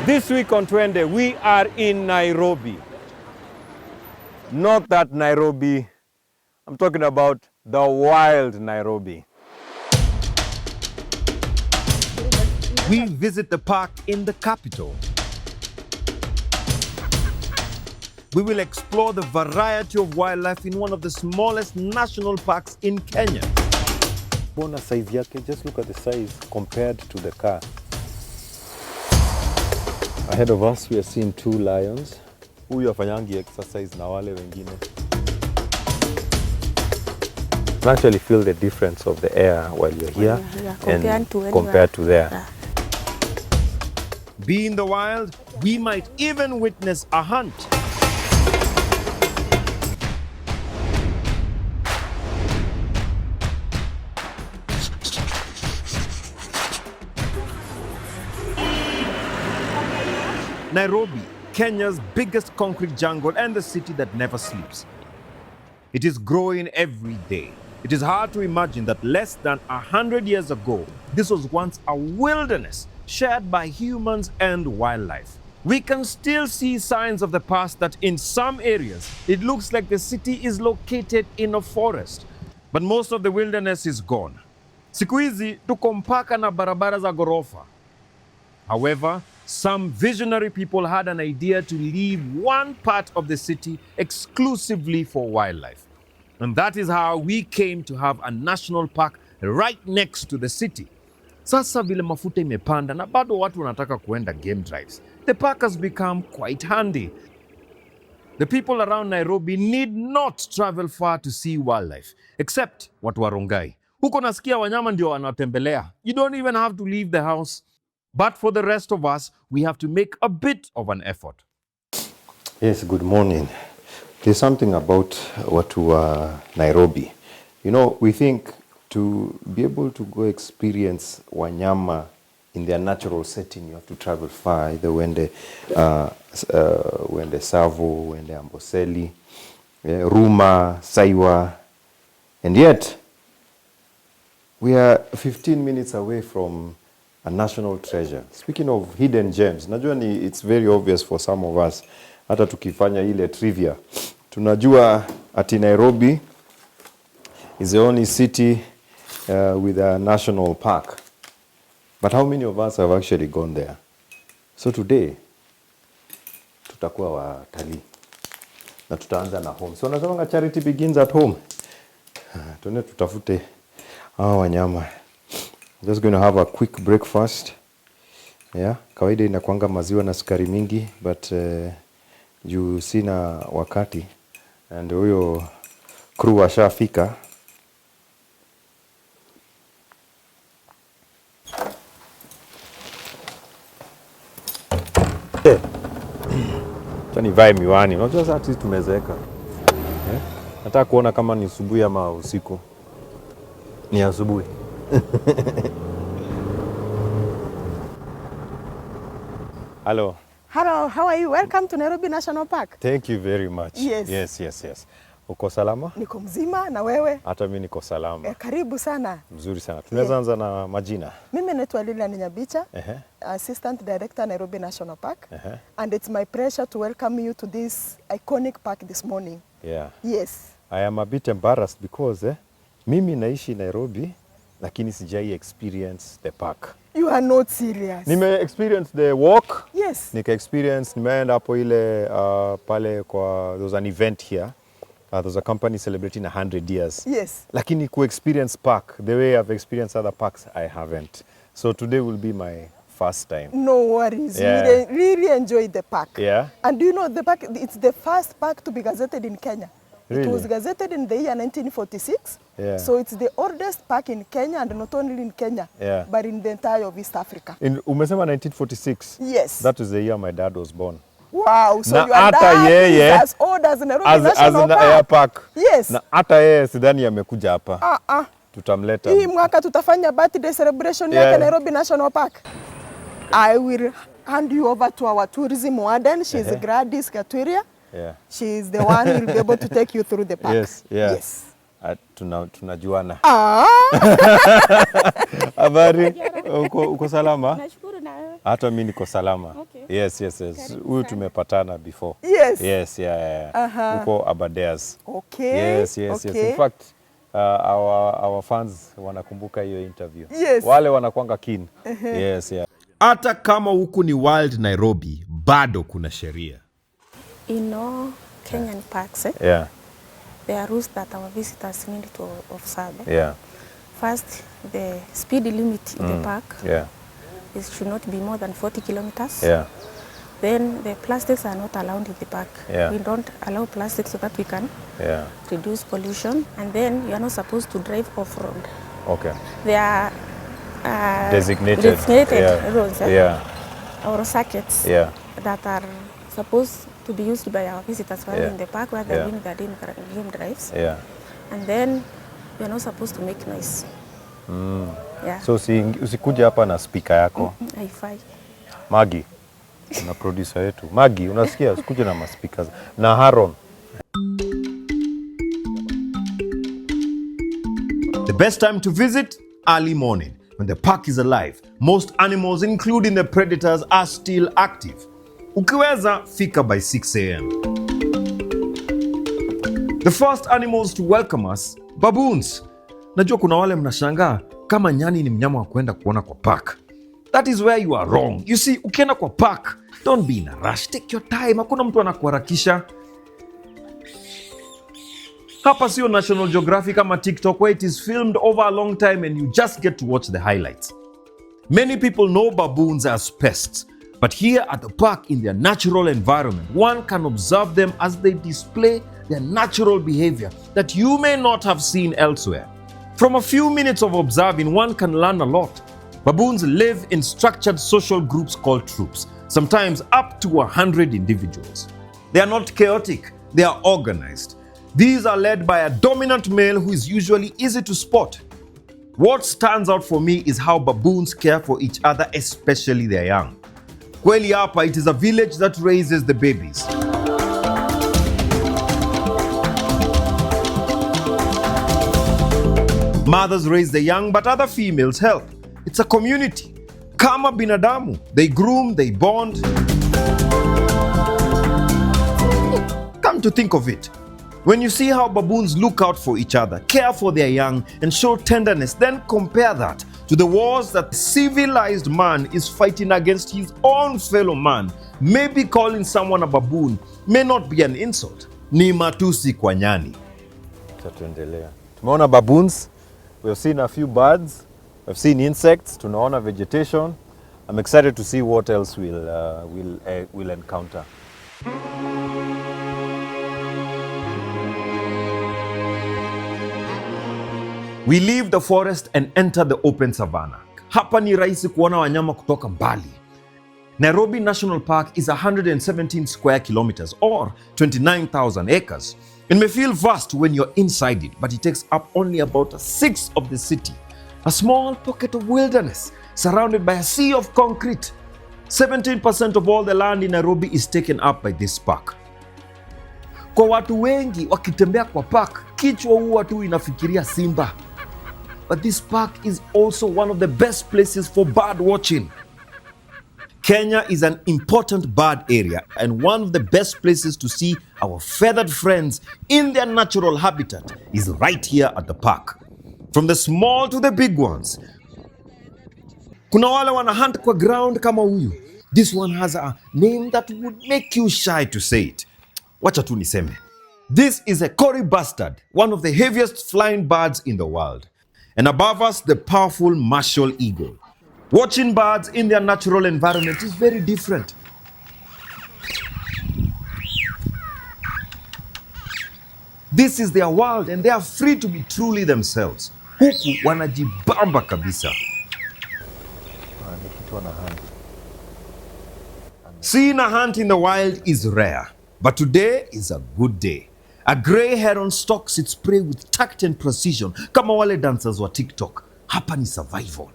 This week on Twende, we are in Nairobi. Not that Nairobi, I'm talking about the wild Nairobi. We visit the park in the capital. We will explore the variety of wildlife in one of the smallest national parks in Kenya. Bona size yake, just look at the size compared to the car. Ahead of us, we are seeing 2 lions. Huyu afanyangi exercise na wale wengine. You can actually feel the difference of the air while you're here compared to there. Yeah. Be in the wild, we might even witness a hunt. Nairobi, Kenya's biggest concrete jungle and the city that never sleeps. It is growing every day. It is hard to imagine that less than 100 years ago, this was once a wilderness shared by humans and wildlife. We can still see signs of the past that in some areas, it looks like the city is located in a forest. But most of the wilderness is gone. Siku hizi tuko mpaka na barabara za ghorofa. However, some visionary people had an idea to leave one part of the city exclusively for wildlife. And that is how we came to have a national park right next to the city. Sasa vile mafuta imepanda na bado watu wanataka kuenda game drives, the park has become quite handy. The people around Nairobi need not travel far to see wildlife, except watu wa Rongai. Huko nasikia wanyama ndio wanatembelea. You don't even have to leave the house. But for the rest of us, we have to make a bit of an effort. Yes, good morning. There's something about watu wa Nairobi. You know, we think to be able to go experience wanyama in their natural setting, you have to travel far, either wende Savo, wende Amboseli, Ruma, Saiwa. And yet, we are 15 minutes away from a national treasure. Speaking of hidden gems, najua it's very obvious for some of us. Hata tukifanya ile trivia, tunajua ati Nairobi is the only city with a national park. But how many of us have actually gone there? So today, tutakuwa watalii. Na tutaanza na home. So nasema charity begins at home. Tuone tutafute hawa wanyama. Just going to have a quick breakfast. Yeah, kawaida inakuanga maziwa na sukari mingi, but juu sina wakati. And huyo crew washafika. Tani vai miwani. Unajua sasa sisi tumezeeka. Nataka kuona kama ni asubuhi ama usiku. Ni asubuhi. Hello. Hello, how are you? Welcome to Nairobi National Park. Thank you very much. Yes. Uko salama? Niko mzima na wewe? Hata mimi niko salama. Karibu sana. Mzuri sana. Tunaweza anza na majina. Mimi naitwa Lilian Nyabicha, Assistant Director Nairobi National Park. And it's my pleasure to welcome you to this iconic park this morning. Yeah. Yes. I am a bit embarrassed because mimi naishi Nairobi lakini sijai experience the park. You are not serious. Nime experience the walk. Yes. Nika experience, nimeenda hapo ile pale kwa, there was an event here. There was a company celebrating 100 years. Yes. Lakini ku experience park, the way I've experienced other parks, I haven't. So today will be my first time. No worries. Yeah. We really enjoyed the park. Yeah. And do you know the park, it's the first park to be gazetted in Kenya. Really? It was gazetted in the year 1946. Yeah. So it's the oldest park in Kenya, and not only in Kenya, but in the entire of East Africa. Umesema 1946? Yes. That was the year my dad was born. Wow, so na your dad is as old as Nairobi National Park. Yes. Na hata yeye sidhani amekuja hapa. Tutamleta. Hii mwaka tutafanya birthday celebration yake Nairobi National Park. I will hand you over to our tourism warden. She's Gladys Katuria. Yeah. She is the one who will be able to take you through the park. Yes, yeah. Yes. Tunajuana. Habari, uko salama? Nashukuru na wewe. Hata mimi niko salama. Okay. Yes. Huyu tumepatana before. Yes. Yes, yeah. Uko Abadeas. Okay. Yes. Okay. In fact, our fans wanakumbuka hiyo interview. Yes. Wale wanakuanga keen. Yes, yeah. Hata kama huku ni wild Nairobi, bado kuna sheria. In all Kenyan parks, Yeah. there are rules that our visitors need to observe. Yeah. First, the speed limit in the park Yeah. should not be more than 40 kilometers. Yeah. Then the plastics are not allowed in the park. Yeah. We don't allow plastics so that we can Yeah. reduce pollution. And then you are not supposed to drive off-road. Okay. There are Designated. Yeah. roads Yeah. or circuits Yeah. that are supposed to be used by our visitors while Yeah. in the park where they're doing their game drives. Yeah. And then you're not supposed to make noise. Yeah. So usikuja hapa na speaker yako. Haifai. Magi. Na producer yetu. Magi, unasikia usikuja na speakers. Na Haron. The best time to visit? Early morning, when the park is alive. Most animals, including the predators, are still active. Ukiweza, fika by 6 a.m. The first animals to welcome us, baboons. Najua kuna wale mnashangaa kama nyani ni mnyama wa kwenda kuona kwa park. That is where you are wrong. You see, ukienda kwa park, don't be in a rush. Take your time. Hakuna mtu anakuharakisha. Hapa sio National Geographic ama TikTok where it is filmed over a long time and you just get to watch the highlights. Many people know baboons as pests, but here at the park in their natural environment, one can observe them as they display their natural behavior that you may not have seen elsewhere. From a few minutes of observing, one can learn a lot. Baboons live in structured social groups called troops, sometimes up to 100 individuals. They are not chaotic, they are organized. These are led by a dominant male who is usually easy to spot. What stands out for me is how baboons care for each other, especially their young. Kweli hapa, it is a village that raises the babies. Mothers raise the young, but other females help. It's a community. Kama binadamu, they groom, they bond. Come to think of it, when you see how baboons look out for each other, care for their young, and show tenderness, then compare that to the wars that civilized man is fighting against his own fellow man. Maybe calling someone a baboon may not be an insult. Ni matusi kwa nyani. Tuendelea. Tumeona baboons, we've seen a few birds, we've seen insects, tunaona vegetation. I'm excited to see what else we'll encounter. We leave the forest and enter the open savanna. Hapa ni rahisi kuona wanyama kutoka mbali. Nairobi National Park is 117 square kilometers or 29,000 acres. It may feel vast when you're inside it, but it takes up only about a sixth of the city. A small pocket of wilderness surrounded by a sea of concrete. 17% of all the land in Nairobi is taken up by this park. Kwa watu wengi wakitembea kwa park, kichwa huwa tu inafikiria simba. But this park is also one of the best places for bird watching. Kenya is an important bird area and one of the best places to see our feathered friends in their natural habitat is right here at the park. From the small to the big ones. Kuna wale wana hunt kwa ground kama huyu. This one has a name that would make you shy to say it. Wacha tu niseme. This is a Cory bustard, one of the heaviest flying birds in the world. And above us, the powerful martial eagle. Watching birds in their natural environment is very different. This is their world and they are free to be truly themselves. Huku wanajibamba kabisa. Seeing a hunt in the wild is rare, but today is a good day. A grey heron stalks its prey with tact and precision, kama wale dancers wa TikTok. Hapa ni survival.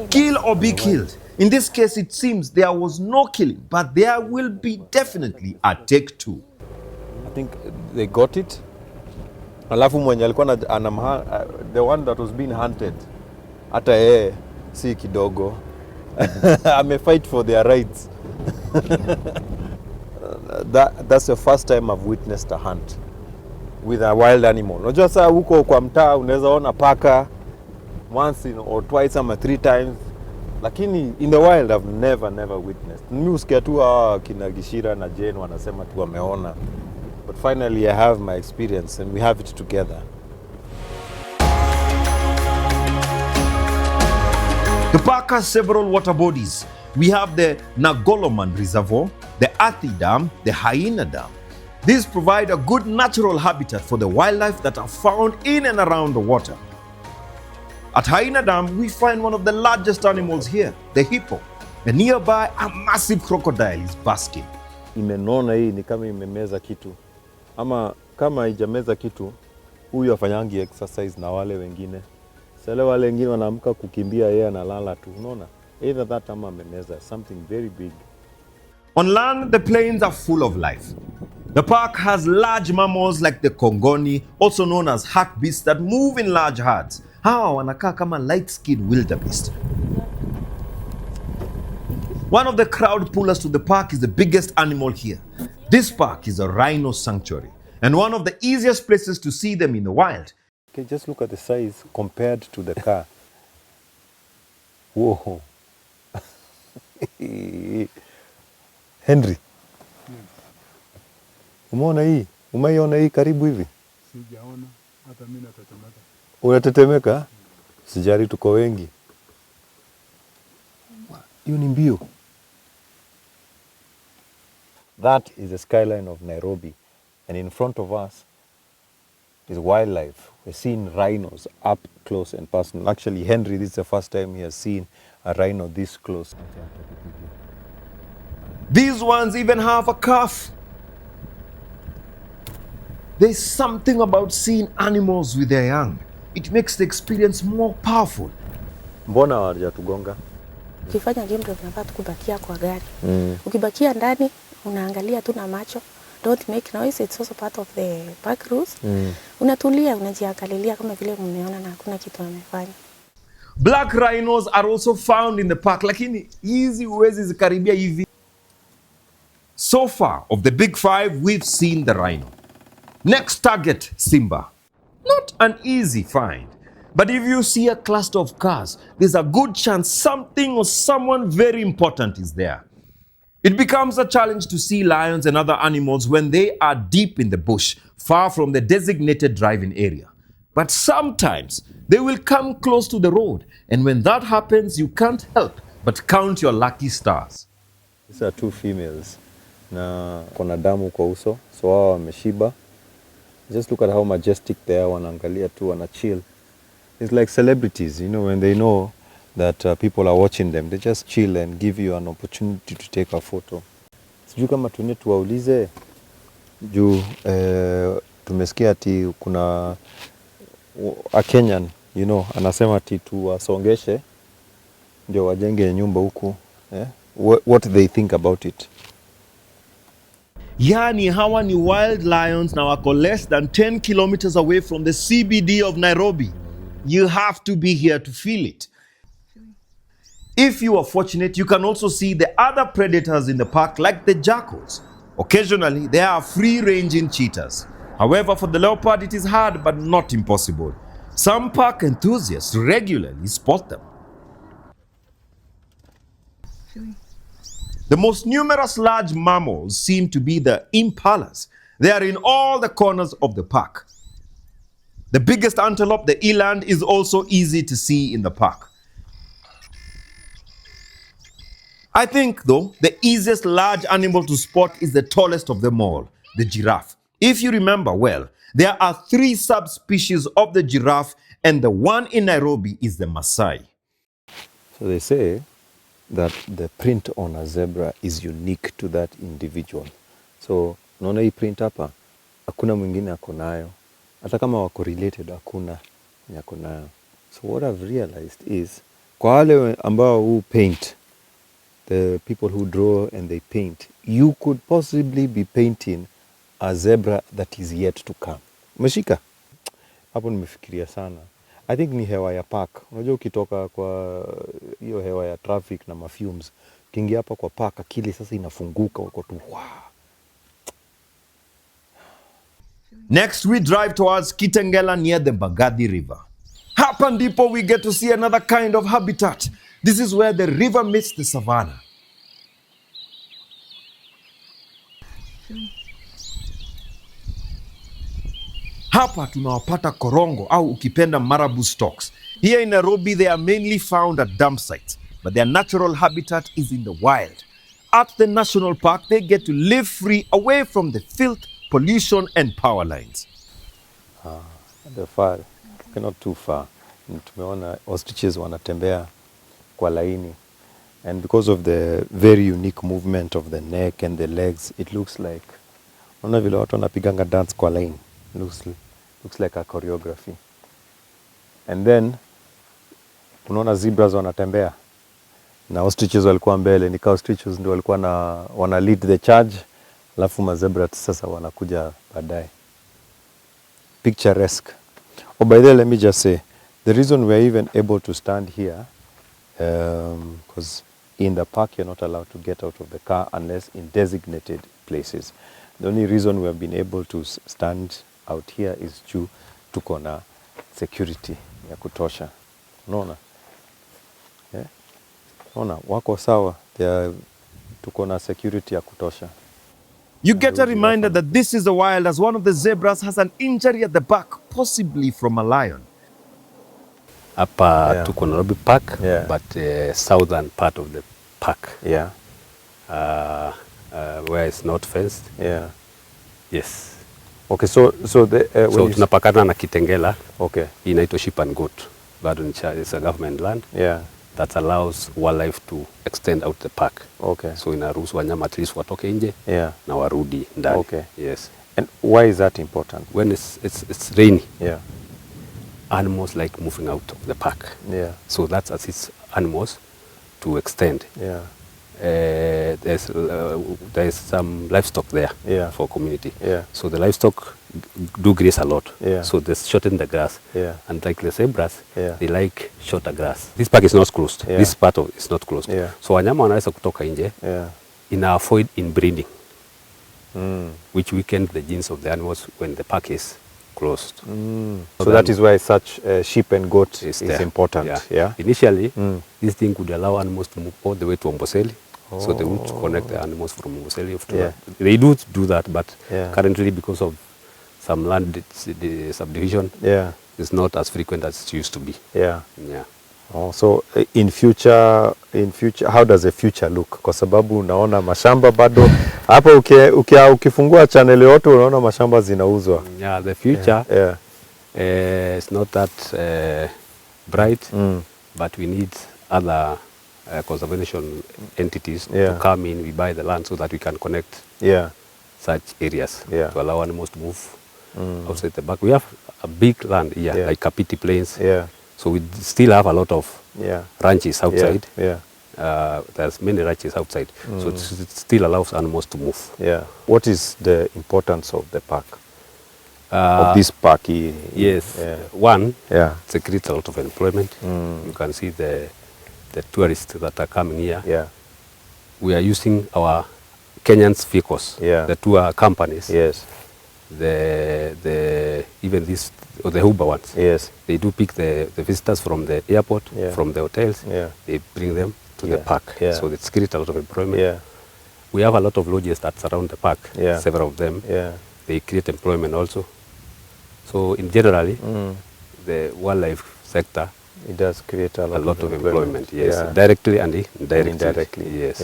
Kill or be killed. In this case, it seems there was no killing, but there will be definitely a take two. I think they got it. Alafu mwenye alikuwa the one that was being hunted, hata yeye si kidogo ame fight for their rights. That's the first time I've witnessed a hunt with a wild animal. Unajua saa huko kwa mtaa unaweza ona paka once or twice ama 3 times, lakini in the wild I've never witnessed. Mimi usikia tu kina Gishira na Jane wanasema tu wameona, but finally I have my experience and we have it together. The park has several water bodies. We have the Nagoloman Reservoir, the Athi Dam, the Hyena Dam. These provide a good natural habitat for the wildlife that are found in and around the water. At Hyena Dam, we find one of the largest animals here, the hippo. And nearby, a massive crocodile is basking. Imenona hii ni kama imemeza kitu. Ama kama haijameza kitu, huyu afanyangi exercise na wale wengine. Sale wale wengine wanaamka kukimbia, yeye analala tu, unaona? Either that ama amemeza something very big. On land, the plains are full of life. The park has large mammals like the Kongoni, also known as hartebeests, that move in large herds. Hawa wanakaa kama light-skinned wildebeest. One of the crowd pullers to the park is the biggest animal here. This park is a rhino sanctuary and one of the easiest places to see them in the wild. Okay, just look at the size compared to the car. Whoa. Henry. Umeona hii? Umeiona hii karibu hivi? Sijaona, hata mimi natetemeka. Unatetemeka? Sijari tuko wengi. Hiyo ni mbio. That is the skyline of Nairobi, and in front of us is wildlife. We're seeing rhinos up close and personal. Actually, Henry, this is the first time he has seen a rhino this close. These ones even have a calf. There's something about seeing animals with their young. It makes the experience more powerful. Mbona hawajatugonga? Ukifanya game ndio tunafaa kubakia kwa gari. Ukibakia ndani unaangalia tu na macho. Don't make noise, it's also part of the park rules. Unatulia, unajiangalilia kama vile mmeona na hakuna kitu amefanya. Black rhinos are also found in the park, lakini hizi huwezi zikaribia hivi. So far, of the big 5, we've seen the rhino. Next target, Simba. Not an easy find. But if you see a cluster of cars, there's a good chance something or someone very important is there. It becomes a challenge to see lions and other animals when they are deep in the bush, far from the designated driving area. But sometimes they will come close to the road, and when that happens, you can't help but count your lucky stars. These are 2 females. Na kuna damu kwa uso, so wao wameshiba. Just look at how majestic they are, wanaangalia tu, wana chill. It's like celebrities, you know, when they know that people are watching them, they just chill and give you an opportunity to take a photo. Sijui kama tuwaulize juu tumesikia ati kuna a Kenyan, you know, anasema ati tuwasongeshe ndio wajenge nyumba huku. What they think about it. Yani hawa ni wild lions na wako less than 10 kilometers away from the CBD of Nairobi. You have to be here to feel it. If you are fortunate, you can also see the other predators in the park like the jackals. Occasionally, there are free-ranging cheetahs. However, for the leopard, it is hard but not impossible. Some park enthusiasts regularly spot them. The most numerous large mammals seem to be the impalas. They are in all the corners of the park. The biggest antelope, the eland, is also easy to see in the park. I think, though, the easiest large animal to spot is the tallest of them all, the giraffe. If you remember well, there are 3 subspecies of the giraffe, and the one in Nairobi is the Maasai. So they say that the print on a zebra is unique to that individual. So, unaona hii print hapa, hakuna mwingine ako nayo. Hata kama wako related, hakuna yako nayo. So what I've realized is, kwa wale ambao who paint, the people who draw and they paint, you could possibly be painting a zebra that is yet to come. Umeshika? hapo nimefikiria sana. I think ni hewa ya park. Unajua ukitoka kwa hiyo hewa ya traffic na mafumes, ukiingia hapa kwa park akili sasa inafunguka, uko tu wow. Next, we drive towards Kitengela near the Mbagathi River. Hapa ndipo we get to see another kind of habitat. This is where the river meets the savannah. Hapa tunawapata korongo au ukipenda marabou storks. Here in Nairobi, they are mainly found at dump sites, but their natural habitat is in the wild. At the national park, they get to live free away from the filth, pollution and power lines. The far, not too far. Tumeona ostriches wanatembea kwa laini. And because of the very unique movement of the neck and the legs, it looks like, unaona vile watu wanapiganga dance kwa laini. Looks like a choreography. And then unaona zebras wanatembea na ostriches walikuwa mbele, nika ostriches ndio walikuwa wana lead the charge, alafu mazebra sasa wanakuja baadaye. Picturesque. Oh, by the way, let me just say, the reason we are even able to stand here, because in the park you're not allowed to get out of the car unless in designated places. The only reason we have been able to stand out here is due tuko na security ya kutosha. Unaona? Yeah? Unaona, wako sawa. Tuko na security ya kutosha. You get a reminder that this is a wild as one of the zebras has an injury at the back, possibly from a lion. Hapa tuko Nairobi Park, but southern part of the park. Yeah. Where it's not fenced. Yeah. Yes. Okay, so tunapakana na Kitengela. Okay. Inaitwa sheep and goat. Bado it's a government land. Yeah. That allows wildlife to extend out the park. Okay. So inaruhusu wanyama at least watoke nje na warudi ndani. Okay. Yes. And why is that important? When it's rainy, animals like moving out of the park. Yeah. So that assists animals to extend. Yeah. There's some livestock there for community. Yeah. So the livestock do graze a lot. Yeah. So they shorten the grass. Yeah. And like the zebras, they like shorter grass. This park is not closed. Yeah. This part is not closed. Yeah. So wanyama wanaweza kutoka nje ina avoid inbreeding, which weaken the genes of the animals when the park is closed. So that is why such sheep and goat is important. Yeah. Initially, this thing could allow animals to move all the way to Amboseli. So they would connect the animals from Amboseli. They do that, but currently because of some land subdivision, it's not as frequent as it used to be. Yeah. Oh, so in future, how does the future look? Kwa sababu unaona mashamba bado hapo ukifungua channel yote unaona mashamba zinauzwa. Yeah, the future is not that bright, but we need other conservation entities to come in. We buy the land so that we can connect such areas to allow animals to move outside the park. We have a big land here, like Kapiti Plains. So we still have a lot of ranches outside. There's many ranches outside. So it still allows animals to move. What is the importance of the park? Of this park? Yes. One, it creates a lot of employment. You can see the tourists that are coming here. We are using our Kenyans vehicles, the tour companies. Even these, or the Uber ones. They do pick the visitors from the airport, from the hotels. They bring them to the park. So it's creates a lot of employment. We have a lot of lodges that surround the park, several of them. They create employment also. So in generally, the wildlife sector, it does create a lot of employment. Directly and indirectly. Yes.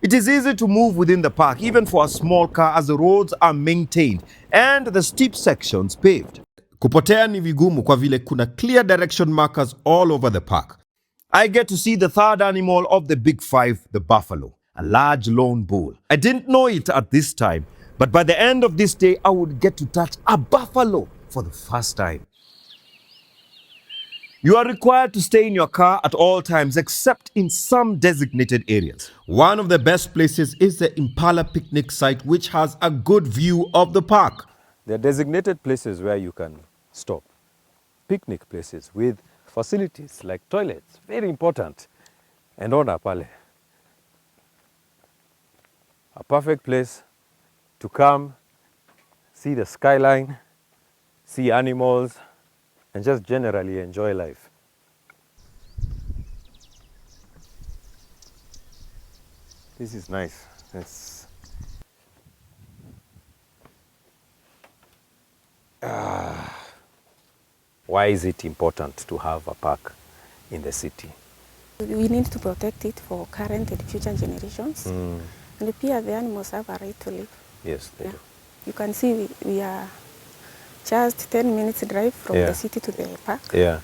It is easy to move within the park, even for a small car, as the roads are maintained and the steep sections paved. Kupotea ni vigumu kwa vile kuna clear direction markers all over the park. I get to see the third animal of the big five, the buffalo, a large lone bull. I didn't know it at this time, but by the end of this day, I would get to touch a buffalo for the first time. You are required to stay in your car at all times except in some designated areas. One of the best places is the Impala picnic site, which has a good view of the park. There are designated places where you can stop. Picnic places with facilities like toilets, very important. And ona pale, a perfect place to come, see the skyline, see animals, and just generally enjoy life. This is nice. Why is it important to have a park in the city? We need to protect it for current and future generations. And pia the animals have a right to live. Yes, they do. You can see we are just 10 minutes drive from the city to the park. Yeah.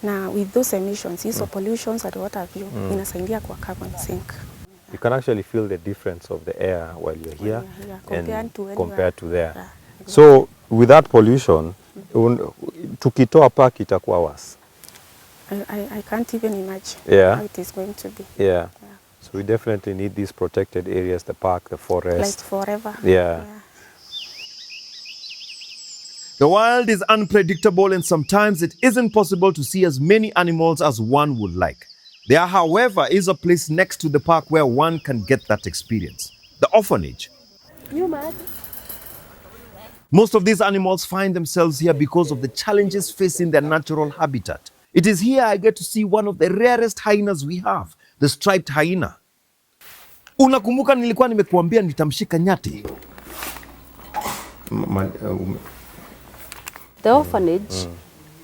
Now with those emissions, hizo pollutions and what have you, inasaidia kwa carbon sink. You can actually feel the difference of the air while you're here compared to there. Yeah, exactly. So with that pollution, tukitoa park itakuwa worse. I can't even imagine how it is going to be. Yeah. So we definitely need these protected areas, the park, the forest. Like forever. Yeah. The wild is unpredictable and sometimes it isn't possible to see as many animals as one would like. There, however, is a place next to the park where one can get that experience. The orphanage. Most of these animals find themselves here because of the challenges facing their natural habitat. It is here I get to see one of the rarest hyenas we have, the striped hyena. Unakumbuka nilikuwa nimekuambia nitamshika nyati? The orphanage,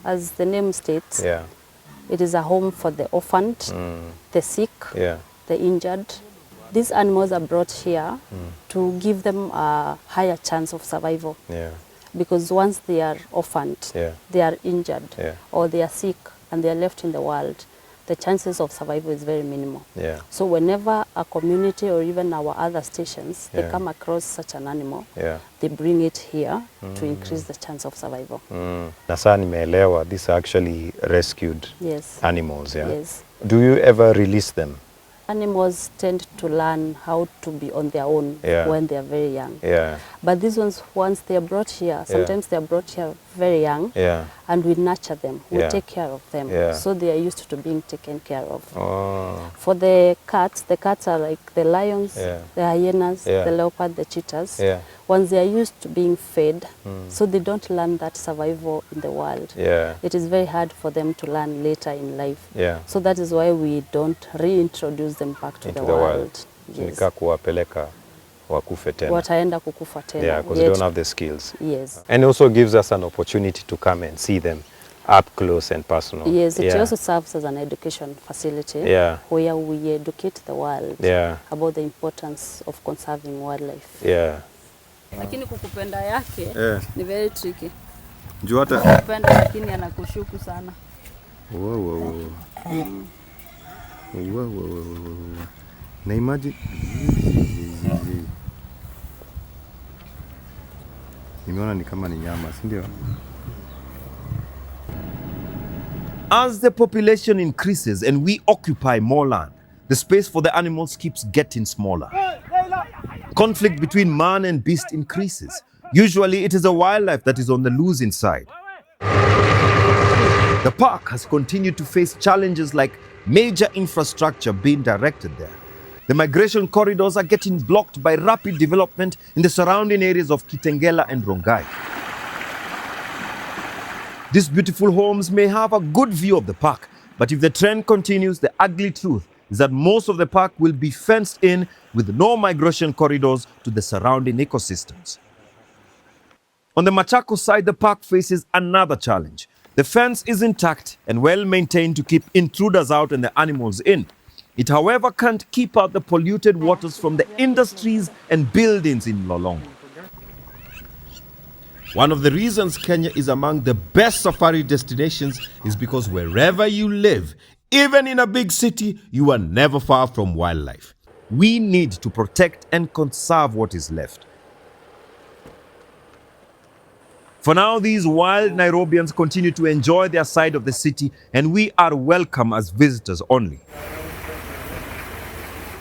as the name states, it is a home for the orphaned, the sick, the injured. These animals are brought here to give them a higher chance of survival. Because once they are orphaned, they are injured, or they are sick and they are left in the wild, the chances of survival is very minimal. So whenever a community or even our other stations, they come across such an animal, they bring it here to increase the chance of survival. Nasa nimeelewa, these are actually rescued animals. Yes. Do you ever release them? Animals tend to learn how to be on their own when they are very young. But these ones, once they are brought here, sometimes they are brought here very young, and we nurture them, we take care of them. So they are used to being taken care of. For the cats are like the lions, the hyenas, the leopard, the cheetahs. Once they are used to being fed, so they don't learn that survival in the wild. It is very hard for them to learn later in life. So that is why we don't reintroduce them back to the wild. Nika kuwapeleka wakufe tena. Wataenda kukufa tena. Yeah, because they don't have the skills. Yes. And it also gives us an opportunity to come and see them up close and personal. Yes, it also serves as an education facility where we educate the world about the importance of conserving wildlife. Lakini kukupenda yake ni very tricky. Juu hata kukupenda lakini anakushuku sana. Na imagine nimeona ni kama ni nyama, si ndio? As the population increases and we occupy more land, the space for the animals keeps getting smaller. Conflict between man and beast increases. Usually it is a wildlife that is on the losing side. The park has continued to face challenges like major infrastructure being directed there. The migration corridors are getting blocked by rapid development in the surrounding areas of Kitengela and Rongai. These beautiful homes may have a good view of the park, but if the trend continues, the ugly truth is that most of the park will be fenced in with no migration corridors to the surrounding ecosystems. On the Machakos side, the park faces another challenge. The fence is intact and well maintained to keep intruders out and the animals in. It, however, can't keep out the polluted waters from the industries and buildings in Lolong. One of the reasons Kenya is among the best safari destinations is because wherever you live, even in a big city, you are never far from wildlife. We need to protect and conserve what is left. For now, these wild Nairobians continue to enjoy their side of the city, and we are welcome as visitors only.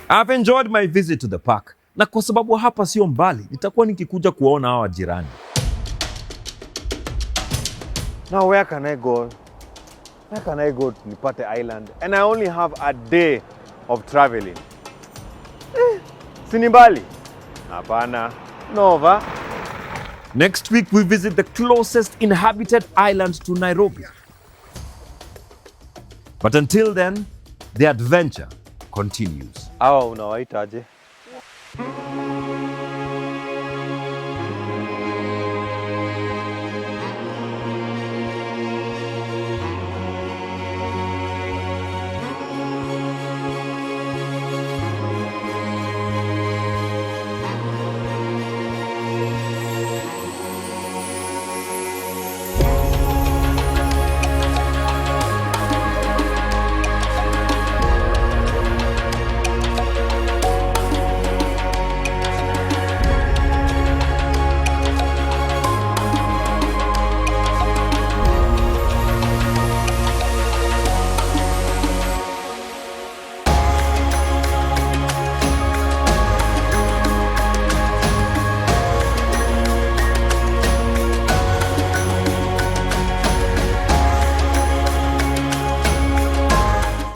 I've enjoyed my visit to the park, na kwa sababu hapa sio mbali, nitakuwa nikikuja kuona hawa jirani. Now where can I go? Where can I go to Nipate Island? And I only have a day of traveling. Sinimbali? Hapana. Nova. Next week, we visit the closest inhabited island to Nairobi. But until then, the adventure continues. Hawa unawaita aje?